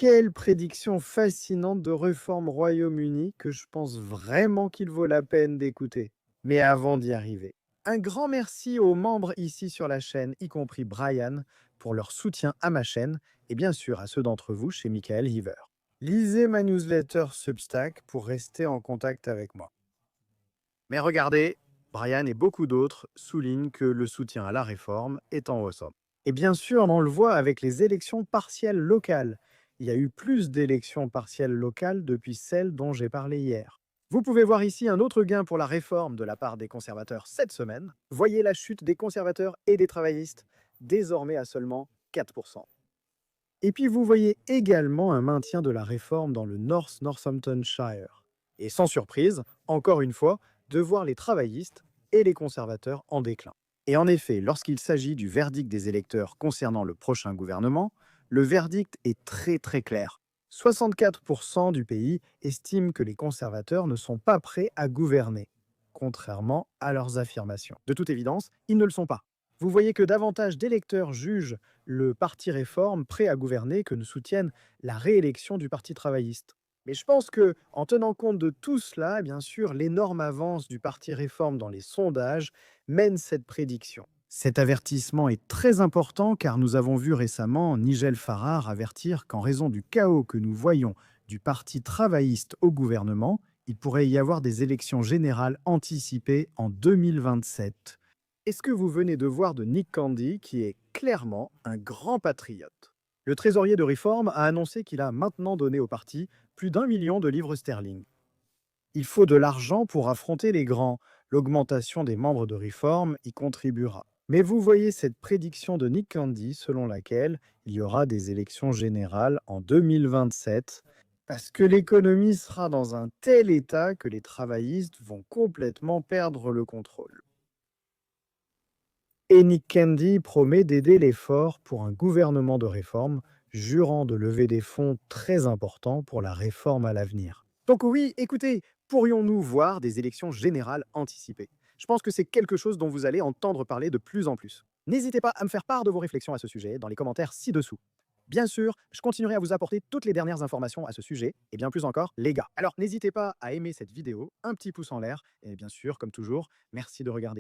Quelle prédiction fascinante de réforme au Royaume-Uni que je pense vraiment qu'il vaut la peine d'écouter. Mais avant d'y arriver, un grand merci aux membres ici sur la chaîne, y compris Brian, pour leur soutien à ma chaîne et bien sûr à ceux d'entre vous chez Michael Heaver. Lisez ma newsletter Substack pour rester en contact avec moi. Mais regardez, Brian et beaucoup d'autres soulignent que le soutien à la réforme est en hausse. Et bien sûr, on le voit avec les élections partielles locales. Il y a eu plus d'élections partielles locales depuis celles dont j'ai parlé hier. Vous pouvez voir ici un autre gain pour la réforme de la part des conservateurs cette semaine. Voyez la chute des conservateurs et des travaillistes, désormais à seulement 4%. Et puis vous voyez également un maintien de la réforme dans le North Northamptonshire. Et sans surprise, encore une fois, de voir les travaillistes et les conservateurs en déclin. Et en effet, lorsqu'il s'agit du verdict des électeurs concernant le prochain gouvernement, le verdict est très clair. 64% du pays estiment que les conservateurs ne sont pas prêts à gouverner, contrairement à leurs affirmations. De toute évidence, ils ne le sont pas. Vous voyez que davantage d'électeurs jugent le Parti Réforme prêt à gouverner que ne soutiennent la réélection du Parti travailliste. Mais je pense que, en tenant compte de tout cela, bien sûr, l'énorme avance du Parti Réforme dans les sondages mène cette prédiction. Cet avertissement est très important car nous avons vu récemment Nigel Farage avertir qu'en raison du chaos que nous voyons du Parti travailliste au gouvernement, il pourrait y avoir des élections générales anticipées en 2027. Et ce que vous venez de voir de Nick Candy, qui est clairement un grand patriote. Le trésorier de Réforme a annoncé qu'il a maintenant donné au parti plus d'1 million de livres sterling. Il faut de l'argent pour affronter les grands. L'augmentation des membres de Réforme y contribuera. Mais vous voyez cette prédiction de Nick Candy selon laquelle il y aura des élections générales en 2027 parce que l'économie sera dans un tel état que les travaillistes vont complètement perdre le contrôle. Et Nick Candy promet d'aider l'effort pour un gouvernement de réforme, jurant de lever des fonds très importants pour la réforme à l'avenir. Donc oui, écoutez, pourrions-nous voir des élections générales anticipées? Je pense que c'est quelque chose dont vous allez entendre parler de plus en plus. N'hésitez pas à me faire part de vos réflexions à ce sujet dans les commentaires ci-dessous. Bien sûr, je continuerai à vous apporter toutes les dernières informations à ce sujet, et bien plus encore, les gars. Alors n'hésitez pas à aimer cette vidéo, un petit pouce en l'air, et bien sûr, comme toujours, merci de regarder.